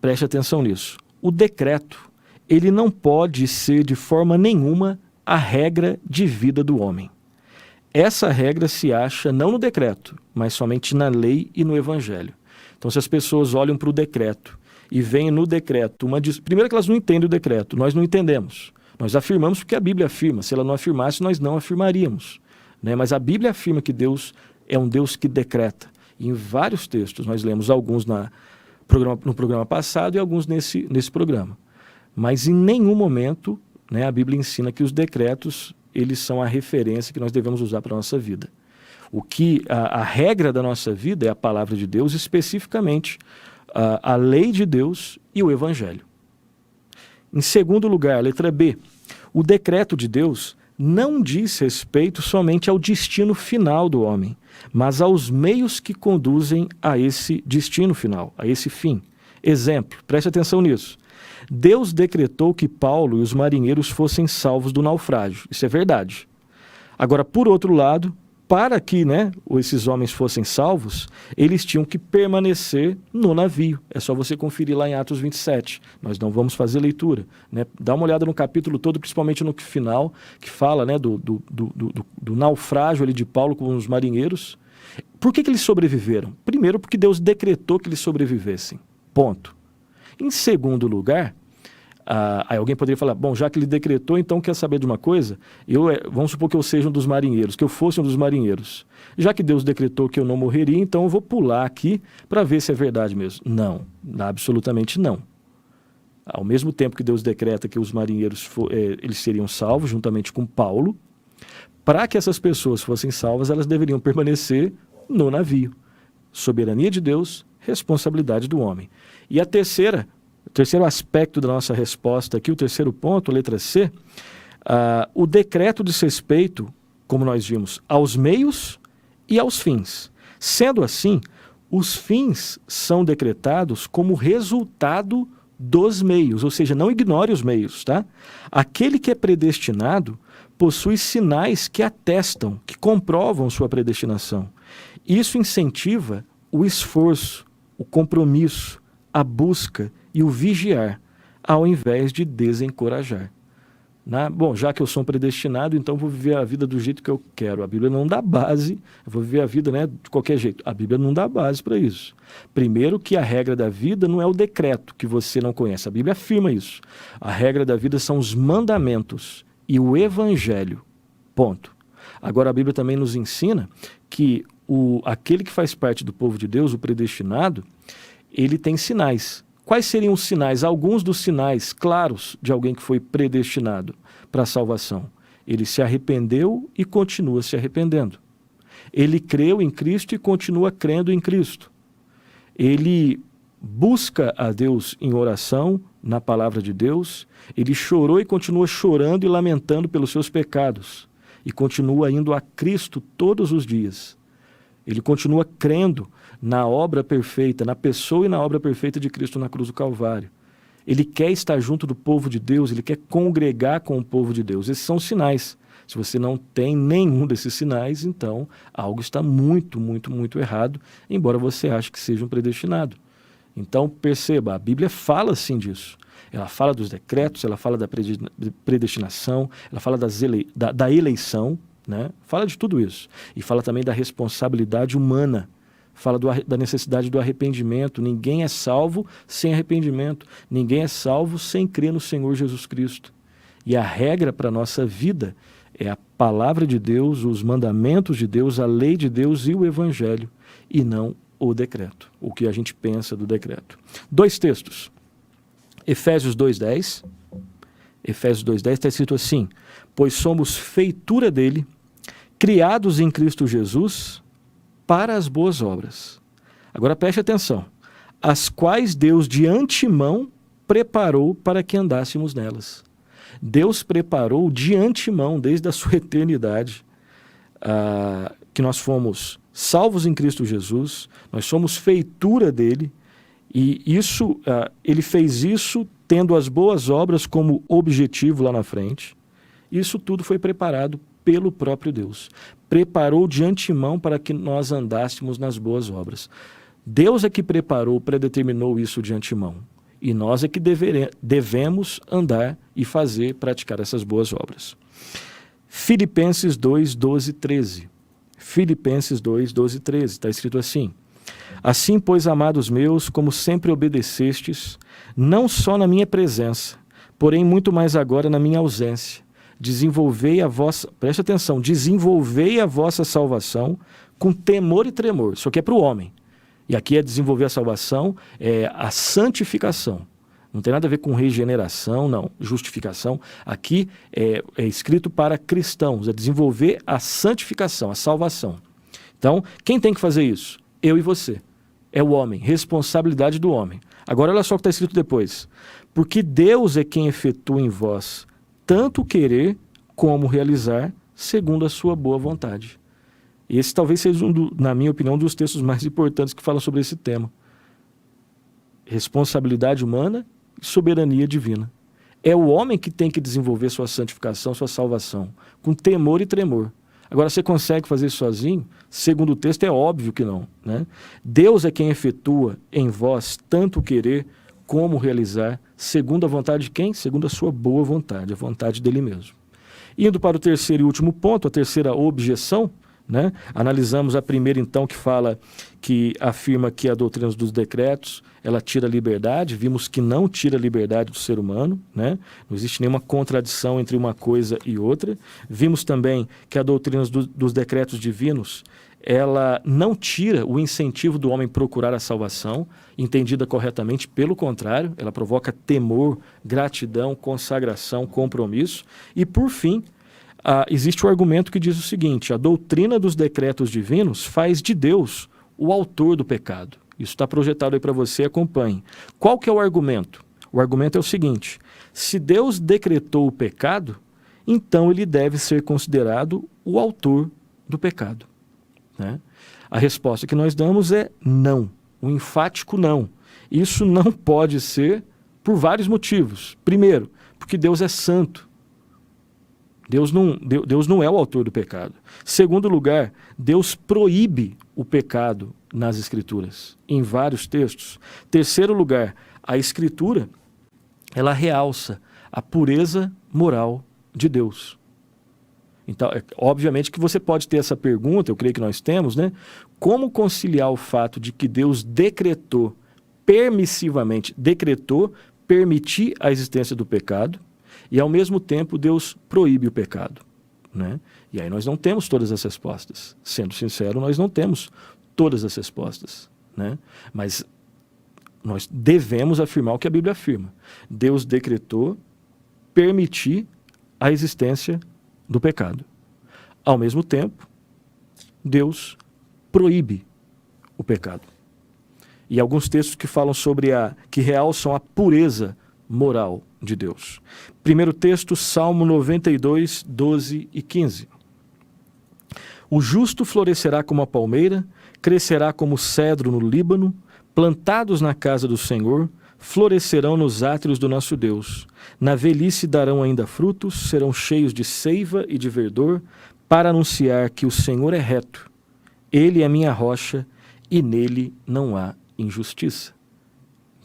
Preste atenção nisso. O decreto, ele não pode ser de forma nenhuma a regra de vida do homem. Essa regra se acha não no decreto, mas somente na lei e no evangelho. Então, se as pessoas olham para o decreto e veem no decreto primeiro que elas não entendem o decreto, nós não entendemos. Nós afirmamos porque a Bíblia afirma. Se ela não afirmasse, nós não afirmaríamos. Né? Mas a Bíblia afirma que Deus é um Deus que decreta. E em vários textos, nós lemos alguns no programa passado e alguns nesse programa. Mas em nenhum momento, né, a Bíblia ensina que os decretos eles são a referência que nós devemos usar para a nossa vida. O que a regra da nossa vida é a palavra de Deus, especificamente a lei de Deus e o evangelho. Em segundo lugar, letra B, o decreto de Deus não diz respeito somente ao destino final do homem, mas aos meios que conduzem a esse destino final, a esse fim. Exemplo, preste atenção nisso. Deus decretou que Paulo e os marinheiros fossem salvos do naufrágio. Isso é verdade. Agora, por outro lado, para que esses homens fossem salvos, eles tinham que permanecer no navio. É só você conferir lá em Atos 27. Nós não vamos fazer leitura. Né? Dá uma olhada no capítulo todo, principalmente no final, que fala do naufrágio ali de Paulo com os marinheiros. Por que eles sobreviveram? Primeiro, porque Deus decretou que eles sobrevivessem. Ponto. Em segundo lugar, aí alguém poderia falar, bom, já que ele decretou, então quer saber de uma coisa? Vamos supor que eu seja um dos marinheiros, que eu fosse um dos marinheiros. Já que Deus decretou que eu não morreria, então eu vou pular aqui para ver se é verdade mesmo. Não, absolutamente não. Ao mesmo tempo que Deus decreta que os marinheiros eles seriam salvos, juntamente com Paulo, para que essas pessoas fossem salvas, elas deveriam permanecer no navio. Soberania de Deus, responsabilidade do homem. E o terceiro aspecto da nossa resposta aqui, o terceiro ponto, letra C, o decreto diz respeito, como nós vimos, aos meios e aos fins. Sendo assim, os fins são decretados como resultado dos meios, ou seja, não ignore os meios, tá? Aquele que é predestinado possui sinais que atestam, que comprovam sua predestinação. Isso incentiva o esforço, o compromisso, a busca e o vigiar, ao invés de desencorajar. Bom, já que eu sou um predestinado, então vou viver a vida do jeito que eu quero. A Bíblia não dá base, eu vou viver a vida de qualquer jeito. A Bíblia não dá base para isso. Primeiro que a regra da vida não é o decreto que você não conhece. A Bíblia afirma isso. A regra da vida são os mandamentos e o evangelho. Ponto. Agora a Bíblia também nos ensina que aquele que faz parte do povo de Deus, o predestinado, ele tem sinais. Quais seriam os sinais? Alguns dos sinais claros de alguém que foi predestinado para a salvação. Ele se arrependeu e continua se arrependendo. Ele creu em Cristo e continua crendo em Cristo. Ele busca a Deus em oração, na palavra de Deus, ele chorou e continua chorando e lamentando pelos seus pecados, e continua indo a Cristo todos os dias. Ele continua crendo na obra perfeita, na pessoa e na obra perfeita de Cristo na cruz do Calvário. Ele quer estar junto do povo de Deus, ele quer congregar com o povo de Deus. Esses são os sinais. Se você não tem nenhum desses sinais, então algo está muito, muito, muito errado, embora você ache que seja um predestinado. Então perceba, a Bíblia fala sim disso. Ela fala dos decretos, ela fala da predestinação, ela fala da eleição, né? Fala de tudo isso. E fala também da responsabilidade humana. Fala da necessidade do arrependimento. Ninguém é salvo sem arrependimento. Ninguém é salvo sem crer no Senhor Jesus Cristo. E a regra para a nossa vida é a palavra de Deus, os mandamentos de Deus, a lei de Deus e o Evangelho, e não o decreto, o que a gente pensa do decreto. 2 textos. Efésios 2:10. Efésios 2:10 está escrito assim: pois somos feitura dele, criados em Cristo Jesus, para as boas obras. Agora preste atenção. As quais Deus de antemão preparou para que andássemos nelas. Deus preparou de antemão, desde a sua eternidade, que nós fomos salvos em Cristo Jesus, nós somos feitura dele, e isso, ele fez isso tendo as boas obras como objetivo lá na frente. Isso tudo foi preparado pelo próprio Deus. Preparou de antemão para que nós andássemos nas boas obras. Deus é que preparou, predeterminou isso de antemão. E nós é que devemos andar e praticar essas boas obras. Filipenses 2:12-13. Filipenses 2:12-13. Está escrito assim: assim, pois, amados meus, como sempre obedecestes, não só na minha presença, porém muito mais agora na minha ausência, preste atenção, desenvolvei a vossa salvação com temor e tremor. Isso aqui é para o homem. E aqui é desenvolver a salvação, é a santificação. Não tem nada a ver com regeneração, não, justificação. Aqui é escrito para cristãos, é desenvolver a santificação, a salvação. Então, quem tem que fazer isso? Eu e você. É o homem, responsabilidade do homem. Agora olha só o que está escrito depois. Porque Deus é quem efetua em vós tanto querer como realizar, segundo a sua boa vontade. Esse talvez seja, na minha opinião, um dos textos mais importantes que fala sobre esse tema. Responsabilidade humana e soberania divina. É o homem que tem que desenvolver sua santificação, sua salvação, com temor e tremor. Agora, você consegue fazer isso sozinho? Segundo o texto, é óbvio que não, né? Deus é quem efetua em vós tanto querer como realizar, segundo a vontade de quem? Segundo a sua boa vontade, a vontade dele mesmo. Indo para o terceiro e último ponto, a terceira objeção, né? Analisamos a primeira, então, que afirma que a doutrina dos decretos, ela tira a liberdade. Vimos que não tira a liberdade do ser humano, né? Não existe nenhuma contradição entre uma coisa e outra. Vimos também que a doutrina dos decretos divinos, ela não tira o incentivo do homem procurar a salvação, entendida corretamente, pelo contrário, ela provoca temor, gratidão, consagração, compromisso. E, por fim, existe o argumento que diz o seguinte: a doutrina dos decretos divinos faz de Deus o autor do pecado. Isso está projetado aí para você, acompanhe. Qual que é o argumento? O argumento é o seguinte: se Deus decretou o pecado, então ele deve ser considerado o autor do pecado, né? A resposta que nós damos é não, um enfático não. Isso não pode ser por vários motivos. Primeiro, porque Deus é santo. Deus não é o autor do pecado. Segundo lugar, Deus proíbe o pecado nas Escrituras, em vários textos. Terceiro lugar, a Escritura, ela realça a pureza moral de Deus. Então, obviamente que você pode ter essa pergunta, eu creio que nós temos, né? Como conciliar o fato de que Deus decretou permissivamente, permitir a existência do pecado, e ao mesmo tempo Deus proíbe o pecado, né? E aí nós não temos todas as respostas. Sendo sincero, nós não temos todas as respostas, né? Mas nós devemos afirmar o que a Bíblia afirma. Deus decretou permitir a existência do pecado. Ao mesmo tempo, Deus proíbe o pecado. E alguns textos que falam que realçam a pureza moral de Deus. Primeiro texto, Salmo 92, 12 e 15. O justo florescerá como a palmeira, crescerá como o cedro no Líbano, plantados na casa do Senhor, florescerão nos átrios do nosso Deus. Na velhice darão ainda frutos, serão cheios de seiva e de verdor, para anunciar que o Senhor é reto. Ele é minha rocha e nele não há injustiça.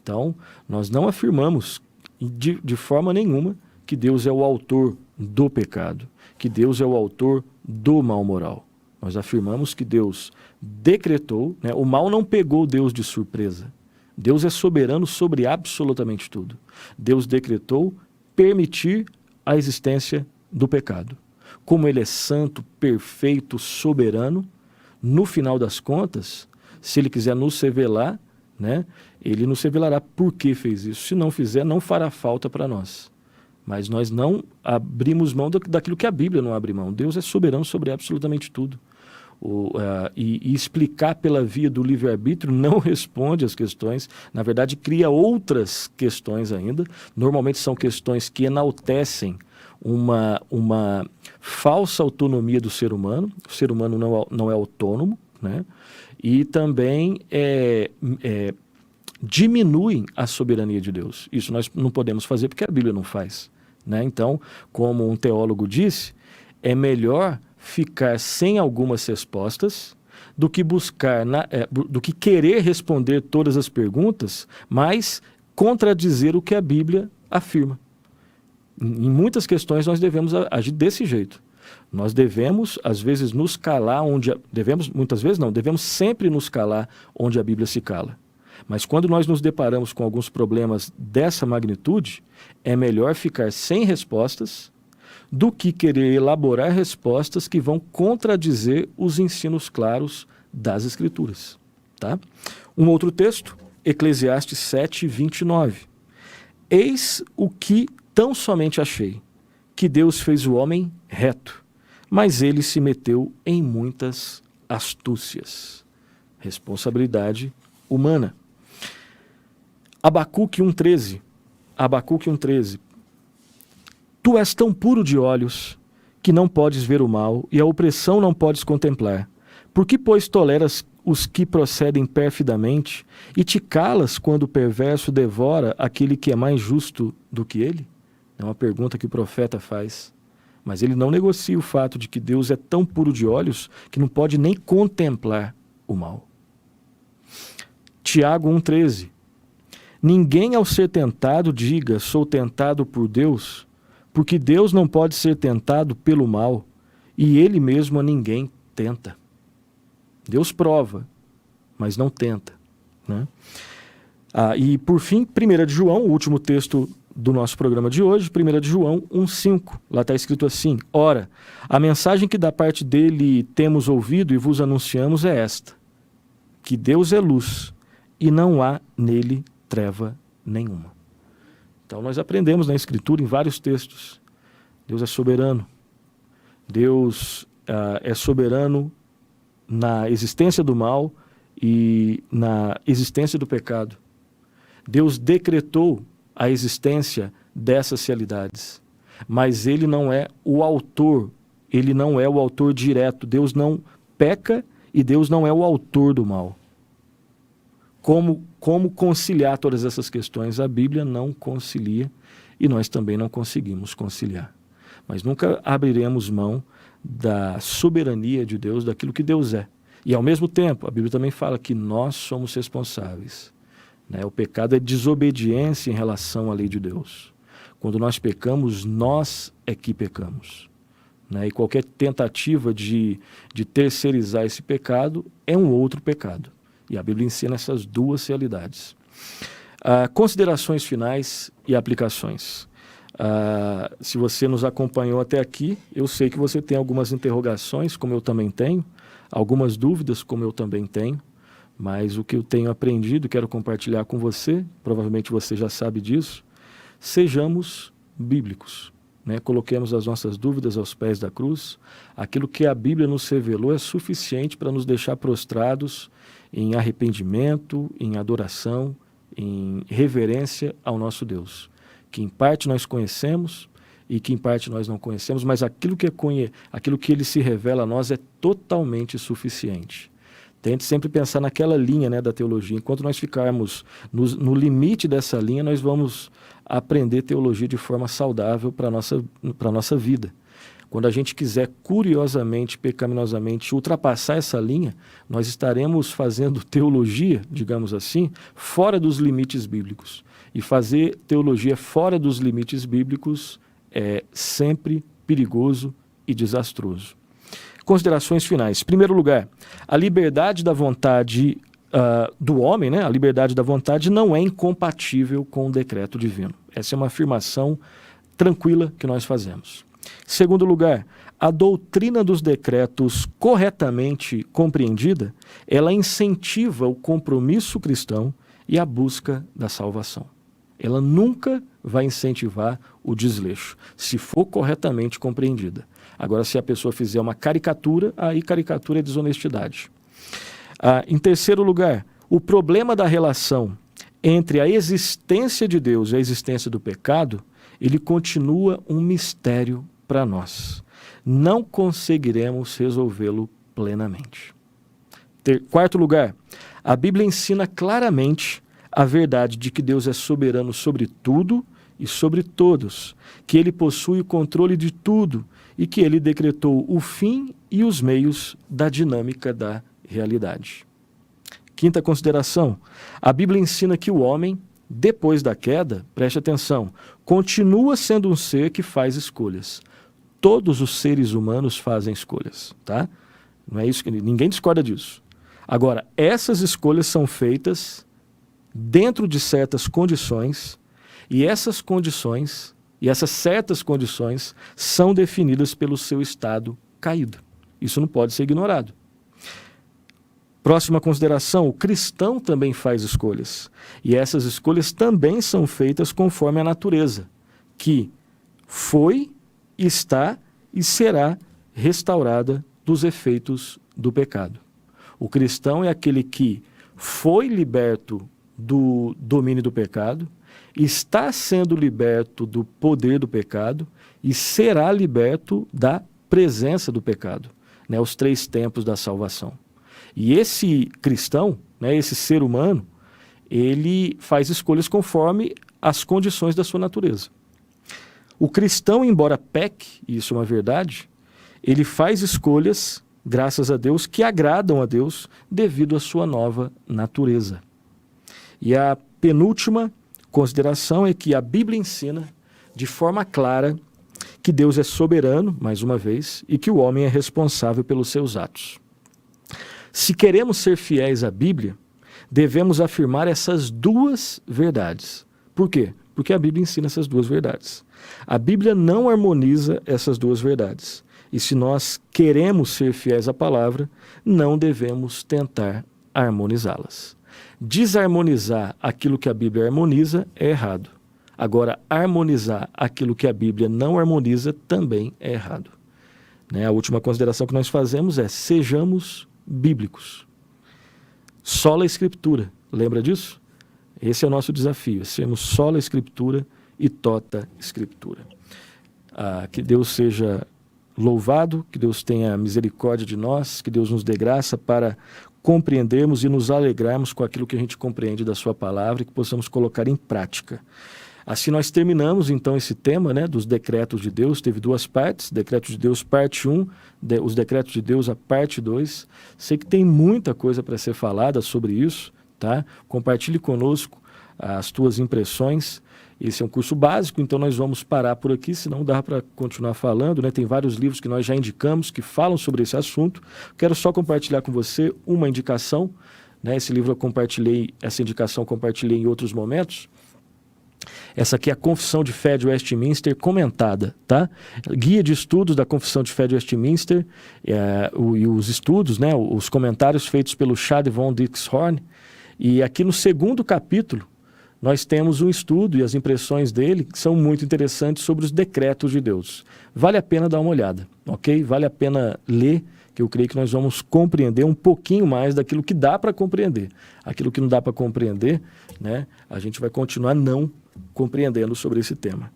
Então, nós não afirmamos de forma nenhuma que Deus é o autor do pecado, que Deus é o autor do mal moral. Nós afirmamos que Deus decretou, né? O mal não pegou Deus de surpresa. Deus é soberano sobre absolutamente tudo. Deus decretou permitir a existência do pecado. Como Ele é santo, perfeito, soberano, no final das contas, se Ele quiser nos revelar, né, Ele nos revelará por que fez isso. Se não fizer, não fará falta para nós. Mas nós não abrimos mão daquilo que a Bíblia não abre mão. Deus é soberano sobre absolutamente tudo. E explicar pela via do livre-arbítrio não responde às questões, na verdade cria outras questões ainda. Normalmente são questões que enaltecem uma falsa autonomia do ser humano. O ser humano não é autônomo, né? E também diminuem a soberania de Deus. Isso nós não podemos fazer porque a Bíblia não faz, né? Então, como um teólogo disse, é melhor ficar sem algumas respostas do que do que querer responder todas as perguntas, mas contradizer o que a Bíblia afirma. Em muitas questões nós devemos agir desse jeito. Nós devemos, às vezes, nos calar devemos sempre nos calar onde a Bíblia se cala. Mas quando nós nos deparamos com alguns problemas dessa magnitude, é melhor ficar sem respostas do que querer elaborar respostas que vão contradizer os ensinos claros das Escrituras. Tá? Um outro texto, Eclesiastes 7, 29. Eis o que tão somente achei, que Deus fez o homem reto, mas ele se meteu em muitas astúcias. Responsabilidade humana. Abacuque 1,13. Abacuque 1,13. Tu és tão puro de olhos que não podes ver o mal e a opressão não podes contemplar. Por que, pois, toleras os que procedem perfidamente e te calas quando o perverso devora aquele que é mais justo do que ele? É uma pergunta que o profeta faz. Mas ele não negocia o fato de que Deus é tão puro de olhos que não pode nem contemplar o mal. Tiago 1,13. Ninguém ao ser tentado diga, sou tentado por Deus, porque Deus não pode ser tentado pelo mal, e Ele mesmo a ninguém tenta. Deus prova, mas não tenta, né? E por fim, 1 de João, o último texto do nosso programa de hoje, 1 de João 1,5. Lá está escrito assim: Ora, a mensagem que da parte dele temos ouvido e vos anunciamos é esta, que Deus é luz e não há nele treva nenhuma. Então nós aprendemos na Escritura, em vários textos, Deus é soberano. Deus é soberano na existência do mal e na existência do pecado. Deus decretou a existência dessas realidades, mas Ele não é o autor, Ele não é o autor direto. Deus não peca e Deus não é o autor do mal. Como conciliar todas essas questões? A Bíblia não concilia e nós também não conseguimos conciliar. Mas nunca abriremos mão da soberania de Deus, daquilo que Deus é. E ao mesmo tempo, a Bíblia também fala que nós somos responsáveis, né? O pecado é desobediência em relação à lei de Deus. Quando nós pecamos, nós é que pecamos, né? E qualquer tentativa de terceirizar esse pecado é um outro pecado. E a Bíblia ensina essas duas realidades. Considerações finais e aplicações. Se você nos acompanhou até aqui, eu sei que você tem algumas interrogações, como eu também tenho, algumas dúvidas, como eu também tenho, mas o que eu tenho aprendido, quero compartilhar com você, provavelmente você já sabe disso, sejamos bíblicos, né? Coloquemos as nossas dúvidas aos pés da cruz. Aquilo que a Bíblia nos revelou é suficiente para nos deixar prostrados em arrependimento, em adoração, em reverência ao nosso Deus. que em parte nós conhecemos e que em parte nós não conhecemos, mas aquilo que ele se revela a nós é totalmente suficiente. Tente sempre pensar naquela linha, né, da teologia. Enquanto nós ficarmos no limite dessa linha, nós vamos aprender teologia de forma saudável para a nossa vida. Quando a gente quiser curiosamente, pecaminosamente ultrapassar essa linha, nós estaremos fazendo teologia, digamos assim, fora dos limites bíblicos. E fazer teologia fora dos limites bíblicos é sempre perigoso e desastroso. Considerações finais. Em primeiro lugar, a liberdade da vontade do homem, né? A liberdade da vontade não é incompatível com o decreto divino. Essa é uma afirmação tranquila que nós fazemos. Segundo lugar, a doutrina dos decretos corretamente compreendida, ela incentiva o compromisso cristão e a busca da salvação. Ela nunca vai incentivar o desleixo, se for corretamente compreendida. Agora, se a pessoa fizer uma caricatura, aí caricatura é desonestidade. Em terceiro lugar, o problema da relação entre a existência de Deus e a existência do pecado, ele continua um mistério para nós. Não conseguiremos resolvê-lo plenamente. Quarto lugar, a Bíblia ensina claramente a verdade de que Deus é soberano sobre tudo e sobre todos, que Ele possui o controle de tudo e que Ele decretou o fim e os meios da dinâmica da realidade. Quinta consideração, a Bíblia ensina que o homem, depois da queda, preste atenção, continua sendo um ser que faz escolhas. Todos os seres humanos fazem escolhas, tá? Não é isso que ninguém discorda disso. Agora, essas escolhas são feitas dentro de certas condições, e essas condições, e essas certas condições, são definidas pelo seu estado caído. Isso não pode ser ignorado. Próxima consideração, o cristão também faz escolhas. E essas escolhas também são feitas conforme a natureza, que foi, está e será restaurada dos efeitos do pecado. O cristão é aquele que foi liberto do domínio do pecado, está sendo liberto do poder do pecado e será liberto da presença do pecado, né, os 3 tempos da salvação. E esse cristão, né, esse ser humano, ele faz escolhas conforme as condições da sua natureza. O cristão, embora peque, e isso é uma verdade, ele faz escolhas, graças a Deus, que agradam a Deus devido à sua nova natureza. E a penúltima consideração é que a Bíblia ensina de forma clara que Deus é soberano, mais uma vez, e que o homem é responsável pelos seus atos. Se queremos ser fiéis à Bíblia, devemos afirmar essas 2 verdades. Por quê? Porque a Bíblia ensina essas 2 verdades. A Bíblia não harmoniza essas 2 verdades. E se nós queremos ser fiéis à palavra, não devemos tentar harmonizá-las. Desarmonizar aquilo que a Bíblia harmoniza é errado. Agora, harmonizar aquilo que a Bíblia não harmoniza também é errado. Né? A última consideração que nós fazemos é: sejamos bíblicos. Sola Escritura, lembra disso? Esse é o nosso desafio, sermos sola Escritura e tota Escritura. Que Deus seja louvado, que Deus tenha misericórdia de nós, que Deus nos dê graça para compreendermos e nos alegrarmos com aquilo que a gente compreende da sua palavra e que possamos colocar em prática. Assim nós terminamos então esse tema, né, dos decretos de Deus. Teve 2 partes, decretos de Deus parte 1, os decretos de Deus a parte 2. Sei que tem muita coisa para ser falada sobre isso, tá? Compartilhe conosco as tuas impressões. Esse é um curso básico, então nós vamos parar por aqui, senão dá para continuar falando, né? Tem vários livros que nós já indicamos que falam sobre esse assunto. Quero só compartilhar com você uma indicação, né? Esse livro eu compartilhei, essa indicação eu compartilhei em outros momentos. Essa aqui é a Confissão de Fé de Westminster comentada, tá? Guia de estudos da Confissão de Fé de Westminster, e os estudos, né? Os comentários feitos pelo Chad von Dixhorn. E aqui no 2º capítulo, nós temos um estudo e as impressões dele que são muito interessantes sobre os decretos de Deus. Vale a pena dar uma olhada, ok? Vale a pena ler, que eu creio que nós vamos compreender um pouquinho mais daquilo que dá para compreender. Aquilo que não dá para compreender, né, a gente vai continuar não compreendendo sobre esse tema.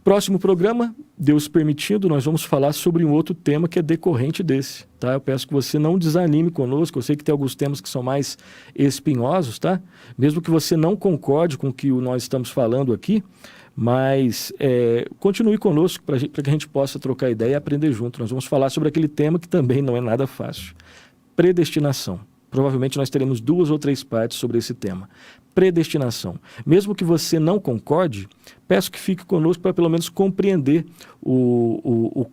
Próximo programa, Deus permitindo, nós vamos falar sobre um outro tema que é decorrente desse, tá? Eu peço que você não desanime conosco, eu sei que tem alguns temas que são mais espinhosos, tá? Mesmo que você não concorde com o que nós estamos falando aqui, mas continue conosco para que a gente possa trocar ideia e aprender junto. Nós vamos falar sobre aquele tema que também não é nada fácil. Predestinação. Provavelmente nós teremos 2 ou 3 partes sobre esse tema. Predestinação. Mesmo que você não concorde, peço que fique conosco para pelo menos compreender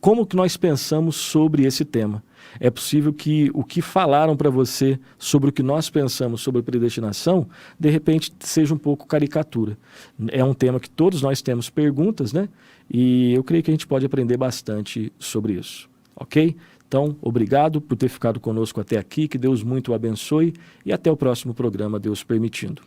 como que nós pensamos sobre esse tema. É possível que o que falaram para você sobre o que nós pensamos sobre predestinação, de repente seja um pouco caricatura. É um tema que todos nós temos perguntas, né? E eu creio que a gente pode aprender bastante sobre isso. Ok? Então, obrigado por ter ficado conosco até aqui, que Deus muito o abençoe e até o próximo programa, Deus permitindo.